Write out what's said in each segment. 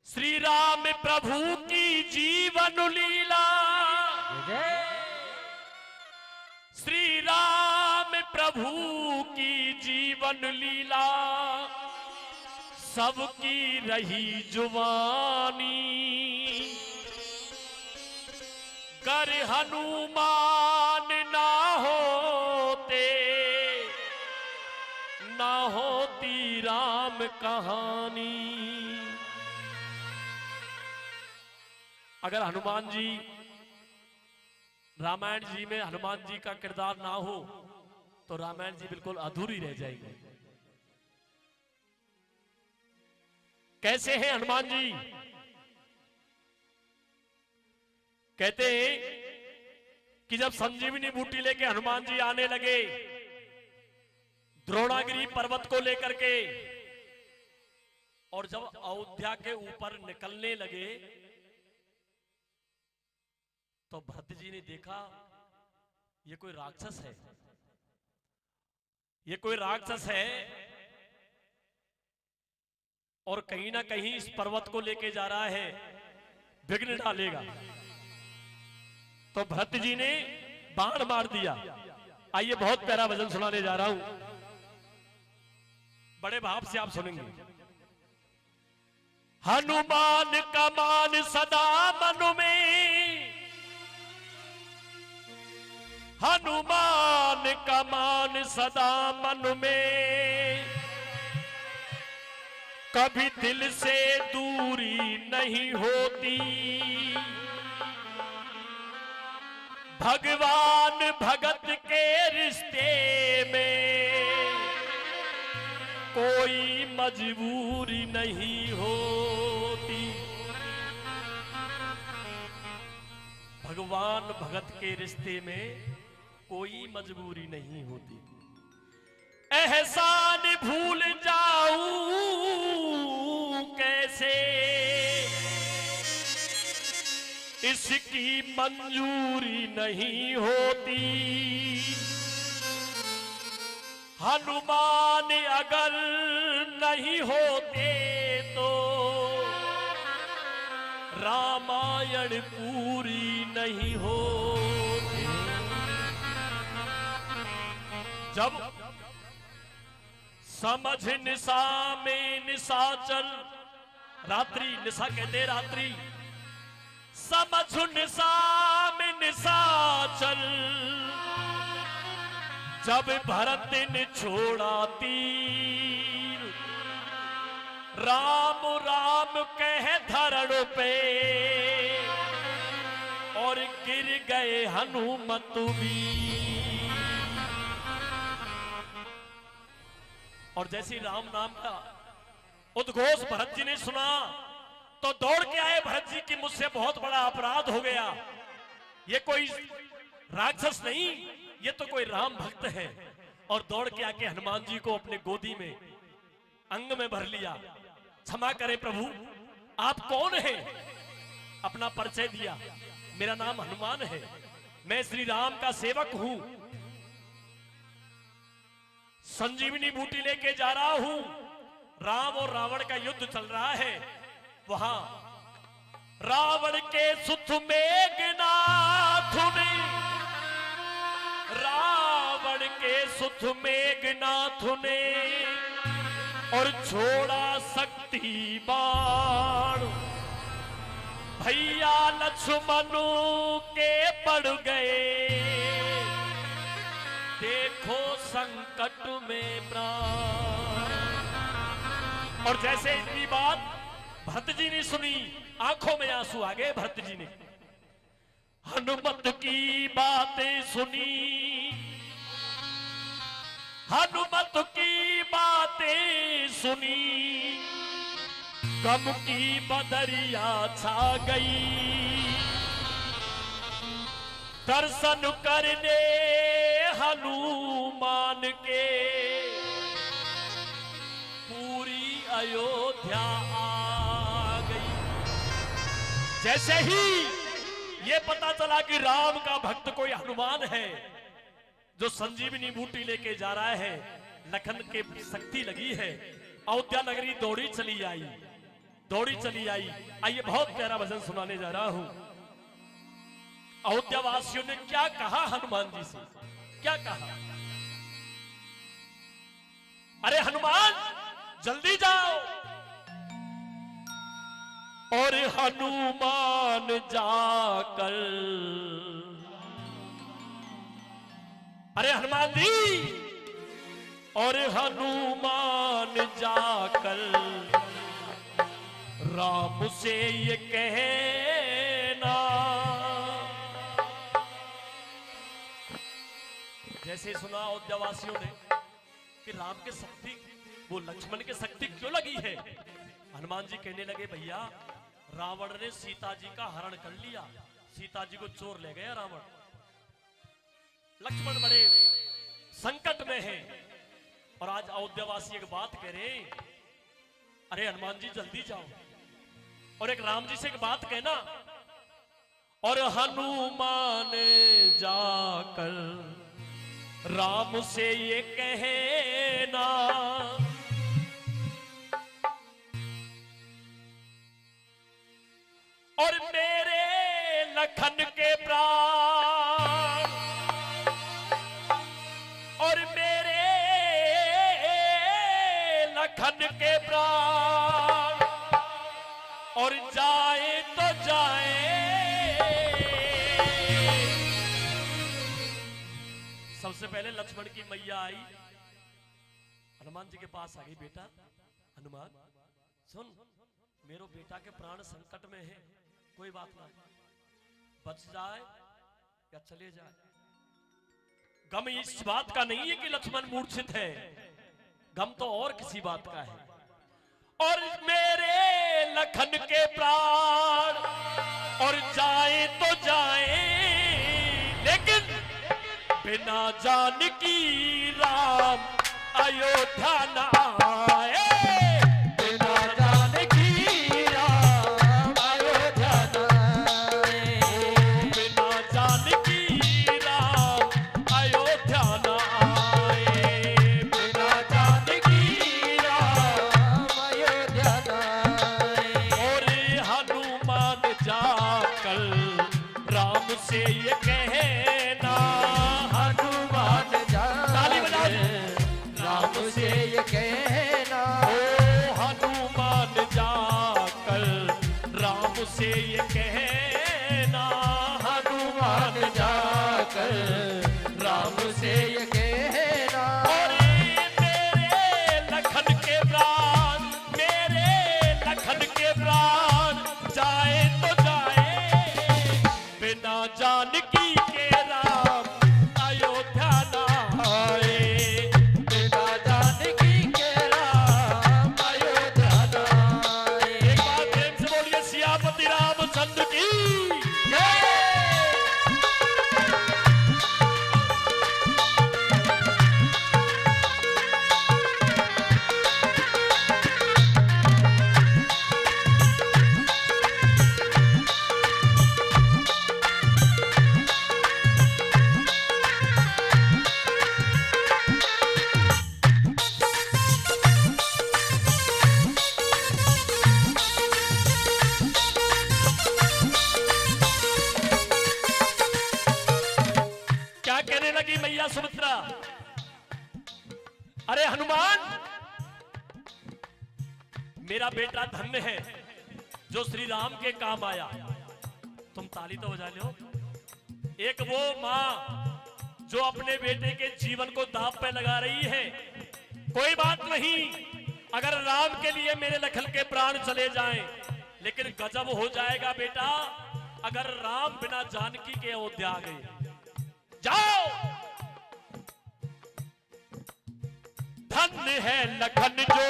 श्री राम प्रभु की जीवन लीला, श्री राम प्रभु की जीवन लीला, सबकी रही जुबानी। कर हनुमान ना होते, ना होती राम कहानी। अगर हनुमान जी, रामायण जी में हनुमान जी का किरदार ना हो तो रामायण जी बिल्कुल अधूरी रह जाएगी। कैसे हैं हनुमान जी? कहते हैं कि जब संजीवनी बूटी लेके हनुमान जी आने लगे द्रोणागिरी पर्वत को लेकर के, और जब अयोध्या के ऊपर निकलने लगे तो भरत जी ने देखा ये कोई राक्षस है, ये कोई राक्षस है और कहीं ना कहीं इस पर्वत को लेके जा रहा है, विघ्न डालेगा। तो भरत जी ने बाण मार दिया। आइए बहुत प्यारा भजन सुनाने जा रहा हूं, बड़े भाव से आप सुनेंगे। हनुमान का मान सदा मन में, हनुमान का मान सदा मन में, कभी दिल से दूरी नहीं होती। भगवान भगत के रिश्ते में कोई मजबूरी नहीं होती। भगवान भगत के रिश्ते में कोई मजबूरी नहीं होती। एहसान भूल जाऊं कैसे, इसकी मंजूरी नहीं होती। हनुमान अगर नहीं होते तो रामायण पूरी नहीं होती। जब समझ निशा में निशाचल, रात्रि निशा कहते रात्रि, समझ निशा में निशाचल, जब भरत ने छोड़ा तीर, राम राम कह धरण पे और गिर गए हनुमत वीर। और जैसे राम नाम का उद्घोष भरत जी ने सुना तो दौड़ के आए भरत जी की मुझसे बहुत बड़ा अपराध हो गया। ये कोई राक्षस नहीं, ये तो कोई राम भक्त है। और दौड़ के आके हनुमान जी को अपने गोदी में अंग में भर लिया। क्षमा करें प्रभु, आप कौन हैं? अपना परिचय दिया, मेरा नाम हनुमान है, मैं श्री राम का सेवक हूं, संजीवनी बूटी लेके जा रहा हूं। राम और रावण का युद्ध चल रहा है। वहां रावण के सुत मेघनाथ ने, रावण के सुत मेघनाथ ने और छोड़ा शक्ति बाण। भैया लक्ष्मण के पड़ गए, देखो संकट में प्राण। और जैसे इतनी बात भरत जी ने सुनी, आंखों में आंसू आ गए भरत जी ने। हनुमत की बातें सुनी, हनुमत की बातें सुनी, गम की बदरिया छा गई। दर्शन करने हनुमान के पूरी अयोध्या आ गई। जैसे ही ये पता चला कि राम का भक्त कोई हनुमान है जो संजीवनी बूटी लेके जा रहा है, लखन के शक्ति लगी है, अयोध्या नगरी दौड़ी चली आई। दौड़ी चली आई। आइए बहुत प्यारा भजन सुनाने जा रहा हूं। अयोध्या वासियों ने क्या कहा हनुमान जी से, क्या कहा? अरे हनुमान जल्दी जाओ। और हनुमान जाकर, अरे हनुमान जी, और हनुमान जाकर राम से ये कहना। जैसे सुना अयोध्या वासियों ने कि राम के शक्ति, वो लक्ष्मण के शक्ति क्यों लगी है? हनुमान जी कहने लगे, भैया रावण ने सीता जी का हरण कर लिया, सीता जी को चोर ले गया रावण। लक्ष्मण बड़े संकट में हैं। और आज अयोध्यावासी एक बात कह रहे हैं, अरे हनुमान जी जल्दी जाओ। और एक राम जी से एक बात कहना, और हनुमान जाकर राम से ये कहना। और मेरे लखन के प्राण, और मेरे लखन के प्राण, और जाए तो जाए। सबसे पहले लक्ष्मण की मैया आई, हनुमान जी के पास आ गई। बेटा हनुमान सुन, मेरो बेटा के प्राण संकट में है, कोई बात ना, बच जाए या चले जाए। गम इस बात का नहीं है कि लक्ष्मण मूर्छित है, गम तो और किसी बात का है। और मेरे लखन के प्राण, और जाए तो जाए, लेकिन बिना जानकी राम अयोध्या न आए। से ये कहना, हनुमान जाकर राम से ये कहना। और मेरे लखन के प्राण, मेरे लखन के प्राण, जाए तो जाए, बिना जानकी के राम अयोध्या न आए। बिना जानकी के राम अयोध्या न आए। एक बात प्रेम से बोलिए, सियापति रामचंद्र की जय। मैया सुमित्रा, अरे हनुमान, मेरा बेटा धन्य है जो श्री राम के काम आया। तुम ताली तो बजा लो। एक वो मां जो अपने बेटे के जीवन को दांव पे लगा रही है। कोई बात नहीं, अगर राम के लिए मेरे लखन के प्राण चले जाएं, लेकिन गजब हो जाएगा बेटा अगर राम बिना जानकी के अयोध्या आ गए। जाओ, धन्य है लखन जो,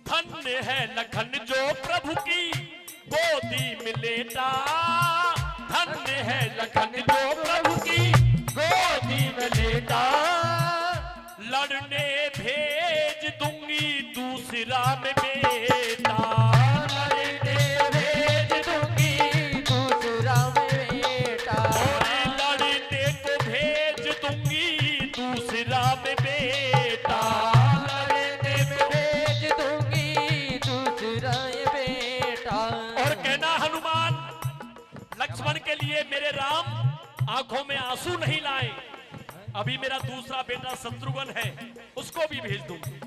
धन्य है लखन जो प्रभु की गोदी में लेटा। धन्य है लखन जो प्रभु की गोदी में लेटा। लड़ने भेज दूंगी दूसरा में बेटा। लड़ने भेज दूंगी दूसरा में बेटा। लड़ने को भेज दूंगी दूसरा में बेटा। लड़ने में लिए मेरे राम आंखों में आंसू नहीं लाए। अभी मेरा दूसरा बेटा शत्रुघ्न है, उसको भी भेज दूंगी।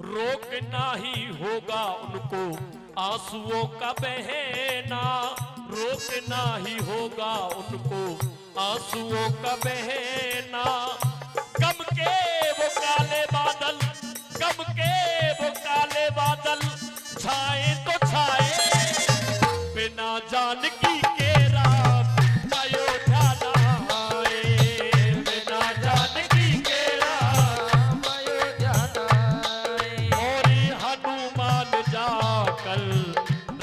रोकना ही होगा उनको आंसुओं का बहना, रोकना ही होगा उनको आंसुओं का बहना। गम के वो काले बादल, गम के वो काले बादल छाए तो छाए, बिना जानकी के राम अयोध्या न आए, बिना जानकी के राम अयोध्या न आए। और हनुमान जाकर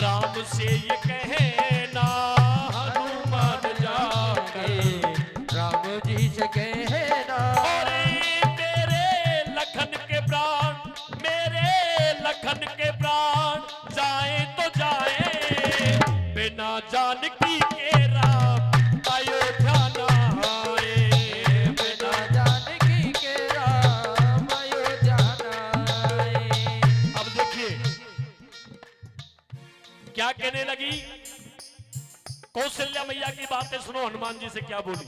राम से ये कहना, हनुमान जाकर राम जी से कहना, और मेरे लखन के प्राण, मेरे लखन के प्राण जाए तो जाए, बिना जानकी के राम अयोध्या न आए, बिना जानकी के राम अयोध्या न आए। अब देखिए क्या कहने लगी। कौशल्या मैया की बातें सुनो, हनुमान जी से क्या बोली।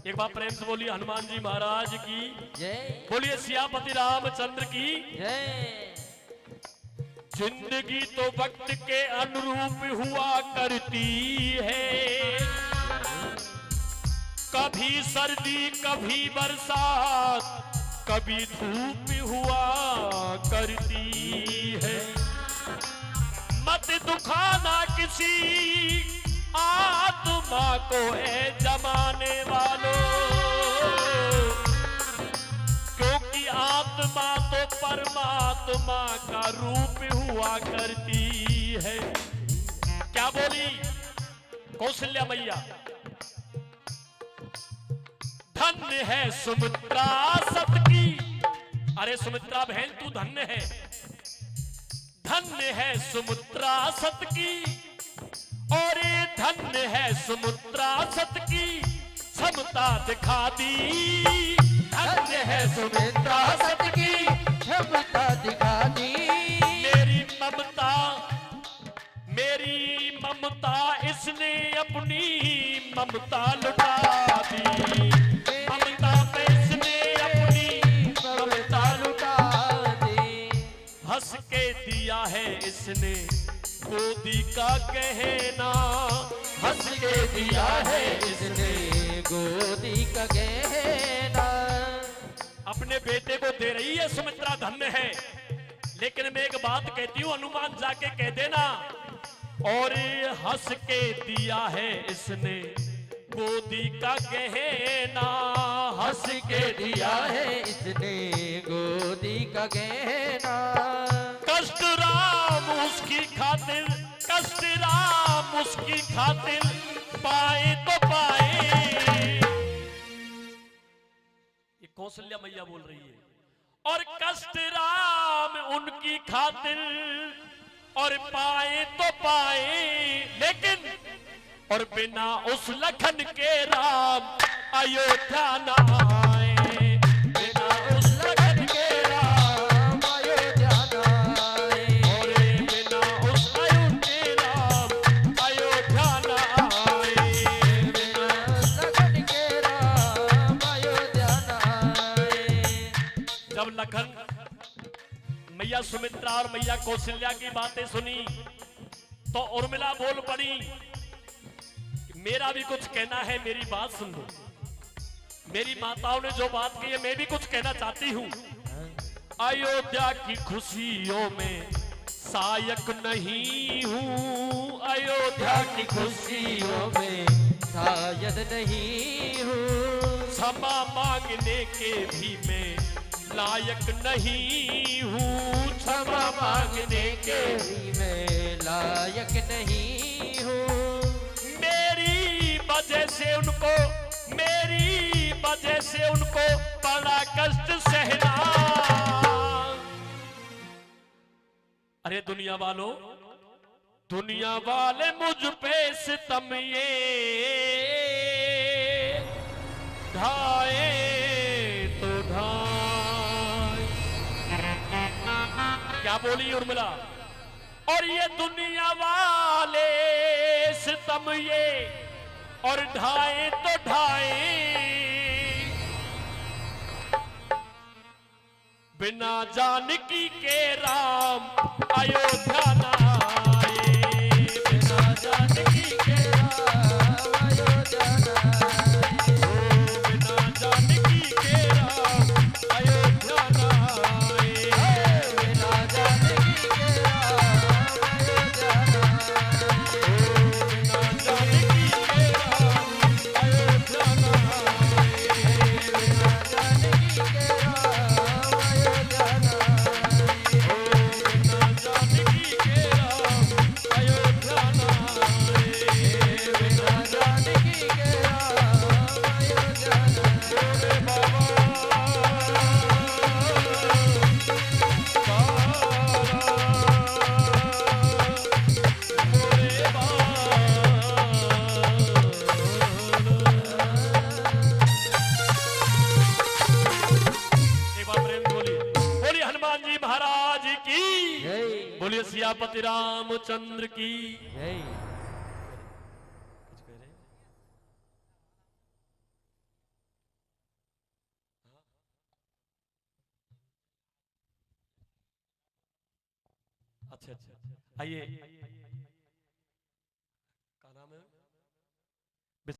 एक बार प्रेम से बोलिए हनुमान जी महाराज की जय, बोलिए सियापति रामचंद्र की जय। जिंदगी तो वक्त के अनुरूप हुआ करती है, कभी सर्दी कभी बरसात कभी धूप हुआ करती है। मत दुखाना किसी आत्मा को है जमाने वालों, क्योंकि आत्मा तो परमात्मा का रूप हुआ करती है। क्या बोली कौशल्या मैया, धन्य है सुमित्रा सत की। अरे सुमित्रा बहन तू धन्य है, धन्य है सुमित्रा सत की, और ये धन्य है सुमित्रा सत की क्षमता दिखा दी। धन्य है सुमित्रा सत की क्षमता दिखा दी। मेरी ममता, मेरी ममता इसने अपनी ममता लुटा दी, ममता पे इसने अपनी ममता लुटा दी। हंस के दिया है इसने गोदी का कहना, हंस के दिया है इसने गोदी का गहना। अपने बेटे को दे रही है सुमित्रा, धन्य है। लेकिन मैं एक बात कहती हूँ, हनुमान जाके कह देना, और हंस के दिया है इसने गोदी का गहना, हंस के दिया है इसने गोदी का गहना। कष्ट राम उसकी खातिर, कष्ट राम उसकी खातिर पाए तो पाए। ये कौशल्या मैया बोल रही है, और कष्ट राम उनकी खातिर और पाए तो पाए, लेकिन और बिना उस लखन के राम अयोध्या न आए, बिना उस लखन के राम अयोध्या न आए। और बिना उस अयोध्या के राम अयोध्या न आए, बिना लखन के राम अयोध्या न आए। जब लखन मैया सुमित्रा और मैया कौशल्या की बातें सुनी तो उर्मिला बोल पड़ी, मेरा भी कुछ कहना है, मेरी बात सुन लो। मेरी माताओं ने जो बात की है मैं भी कुछ कहना चाहती हूँ। अयोध्या की खुशियों में सायक नहीं हूँ, अयोध्या की खुशियों में शायद नहीं हूँ। क्षमा मांगने के भी मैं लायक नहीं हूँ, क्षमा मांगने के भी मैं लायक नहीं हूँ। मेरी वजह से उनको, मेरी वजह से उनको बड़ा कष्ट सहना। अरे दुनिया वालों, दुनिया वाले मुझ पे सितम ये ढाए तो ढाए। क्या बोली उर्मिला, और ये दुनिया वाले सितम सितम ये और ढाए तो ढाए, बिना जानकी के राम अयोध्या न आए, बिना जानकी के राम अयोध्या न आए। बिना जानकी के राम अयोध्या न आए, बिना जानकी के राम अयोध्या न आए। बिना जानकी के राम अयोध्या न आए, बिना जानकी के राम अयोध्या न आए। बिना जानकी के राम अयोध्या न आए, बिना जानकी के राम अयोध्या न आए। बोले बाबा बोले एक बार प्रेम से बोलिए, बोलिए हनुमान जी महाराज की, जय बोलिए सियापति रामचंद्र की। जय। कुछ कह रहे हैं? अच्छा अच्छा, आइए